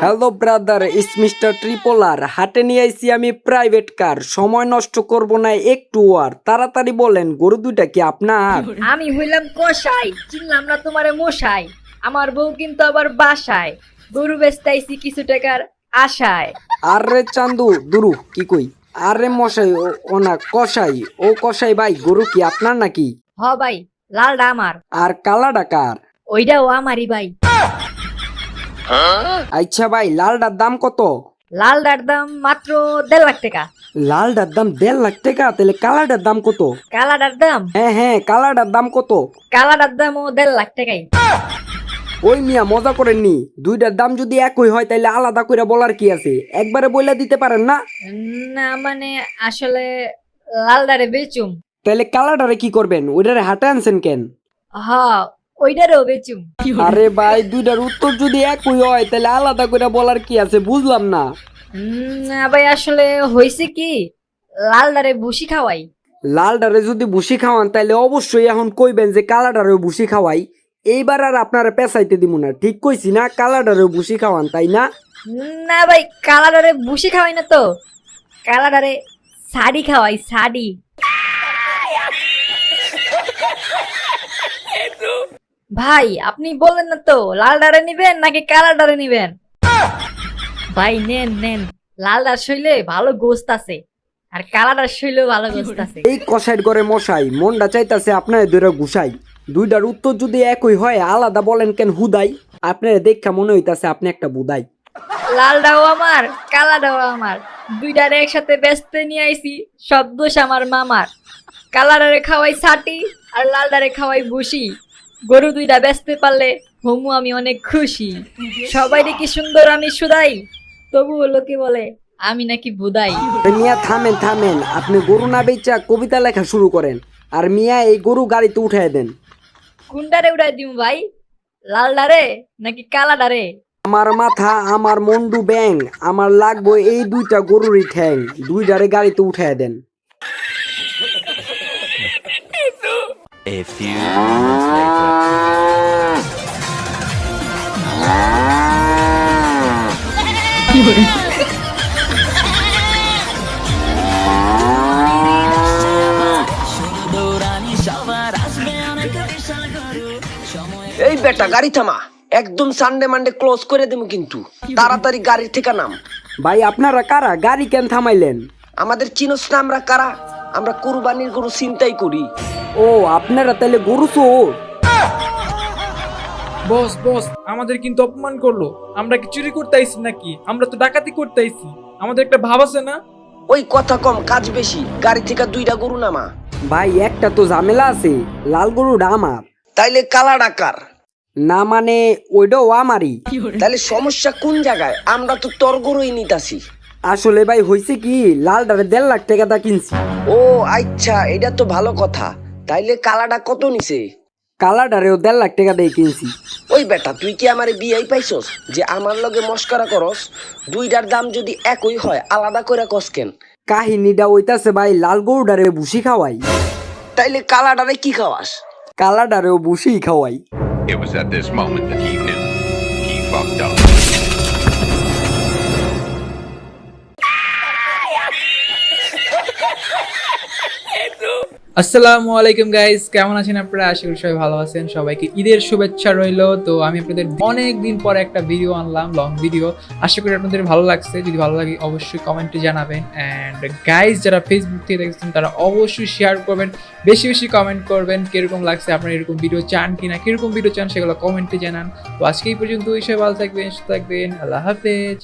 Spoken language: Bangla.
Hello brother, it's mister Tripler. হাটে নিয়ে আইছি আমি প্রাইভেট কার। সময় নষ্ট করব না একটু, আর তাড়াতাড়ি বলেন গরু দুইটা কি আপনার? আমি হইলাম কসাই, চিনলাম না তোমারে মশাই। আমার বউ কিন্তু আবার বাসায়, গরু বেচতাইছি কিছু টাকার আশায়। আরে চান্দু দুরু কি কই? আরে মশাই, ও না কসাই। ও কসাই ভাই, গরু কি আপনার নাকি? হ ভাই, লালডা আমার, আর কালাডা কার? ওইটাও আমারই ভাই। আচ্ছা ভাই, লালডার দাম কত? লালডার দাম মাত্র 1.5 লাখ টাকা। লালডার দাম 1.5 লাখ টাকা? তাহলে কালাডার দাম কত? কালাডার দাম, হ্যাঁ, কালাডার দাম কত? কালাডার দামও 1.5 লাখ টাকাই। ওই মিয়া মজা করেননি? দুইটার দাম যদি একই হয় তাহলে আলাদা করে বলার কি আছে? একবারে বইলা দিতে পারেন না? না মানে আসলে লালডারে বেচুম। তাহলে কালাডারে কি করবেন? ওইটারে হাটে আনছেন কেন? হ, ওইটারও বেচুম। আরে ভাই, দুইটার উত্তর যদি একই হয় তাহলে আলাদা করে বলার কি আছে? বুঝলাম না। না ভাই, আসলে হয়েছে কি, লালডারে ভুসি খাওয়াই। লালডারে যদি ভুসি খাওয়ান তাহলে অবশ্যই এখন কইবেন যে কালাডারেও ভুসি খাওয়াই। এইবার আর আপনারা পেঁচাইতে দিব না, ঠিক কইছি না? কালাডারেও ভুসি খাওয়ান, তাই না? না ভাই, কালাডারে ভুসি খাওয়াই না তো, কালাডারে শাড়ি খাওয়াই, শাড়ি। ভাই আপনি বললেন না তো লালডারে নিবেন নাকি কালাডারে নিবেন? ভাই নেন নেন, লালডার শৈলে ভালো গোস্ত আছে, আর কালাডার শৈলেও ভালো গোস্ত আছে। এই কষাইট করে মশাই, মনটা চাইতাছে আপনার দুইটা ঘুষাই। দুইটার উত্তর যদি একই হয় আলাদা বলেন কেন হুদাই? আপনার দেখা মনে হইতাছে আপনি একটা বুদাই। লালডাও আমার, কালাডাও আমার, দুইটারে একসাথে ব্যস্ত নিয়ে আইছি, সব দোষ আমার মামার। কালাডারে খাওয়াই ছাটি আর লালডারে খাওয়াই ভুসি। গরু দুইটা বেচতে পারলে হমু আমি অনেক খুশি। সবাই কি সুন্দর আমি সুদাই, তবুও লোকে বলে আমি নাকি বুদাই। মিয়া থামেন, আপনি গরু না বেচা কবিতা লেখা শুরু করেন। আর মিয়া এই গরু গাড়িতে উঠাই দেন। কোনটারে উড়াই দিম ভাই, লালডারে নাকি কালাডারে? আমার মাথা, আমার মন্ডু ব্যাং, আমার লাগবো এই দুইটা গরুরই ঠ্যাং। দুইটারে গাড়িতে উঠাই দেন। A few moments later. এই বেটা গাড়ি থামা, একদম সানডে মানডে ক্লোজ করে দেবো কিন্তু। তাড়াতাড়ি গাড়ির থেকে নাম। ভাই আপনারা কারা? গাড়ি কেন থামাইলেন? আমাদের চিনোস না আমরা কারা? আমরা কুরবানির গরু চিন্তাই করি। ও আপনারা তাহলে গরু চোর? বস বস, আমাদের কিন্তু অপমান করলো। আমরা কি চুরি করতে আইছি নাকি? আমরা তো ডাকাতি করতে আইছি। আমাদের একটা ভাব আছে না? ওই কথা কম কাজ বেশি, গাড়ি থেকে দুইটা গরু নামা। ভাই একটা তো ঝামেলা আছে, লাল গরুটা আমার। তাইলে কালা ডাকার না মানে ওইটাও আমারই। তাইলে সমস্যা কোন জায়গায়? আমরা তো তোর গরুই নিতাছি। আসলে ভাই হয়েছে কি, লালটারে 1.5 লাখ টাকা দা কিনছি। ও আচ্ছা, এটা তো ভালো কথা। তাইলে কালাটা কত নিছে? কালাটারেও 1.5 লাখ টাকা দিয়ে কিনছি। ওই বেটা তুই কি আমারে বিয়াই পাইছস যে আমার লগে মস্করা করস? দুইটার দাম যদি একই হয় আলাদা করে কস কেন? কাহিনীটা ওইতাছে ভাই, লাল গরুটারে ভুসি খাওয়াই, তাইলে কালাটারে কি খাওয়াস? কালাটারেও ভুসি খাওয়াই। It was at this moment that he knew he fucked up. আসসালামু আলাইকুম গাইস, কেমন আছেন আপনারা? আশা করি সবাই ভালো আছেন। সবাইকে ঈদের শুভেচ্ছা রইলো। তো আমি আপনাদের অনেক দিন পর একটা ভিডিও আনলাম, লং ভিডিও। আশা করি আপনাদের ভালো লাগছে। যদি ভালো লাগে অবশ্যই কমেন্টে জানাবেন। অ্যান্ড গাইস যারা ফেসবুক থেকে দেখছেন তারা অবশ্যই শেয়ার করবেন, বেশি বেশি কমেন্ট করবেন। কিরকম লাগছে, আপনারা এরকম ভিডিও চান কিনা, কিরকম ভিডিও চান সেগুলো কমেন্টে জানান। তো আজকে এই পর্যন্ত, সবাই ভালো থাকবেন, সুস্থ থাকবেন। আল্লাহ হাফেজ।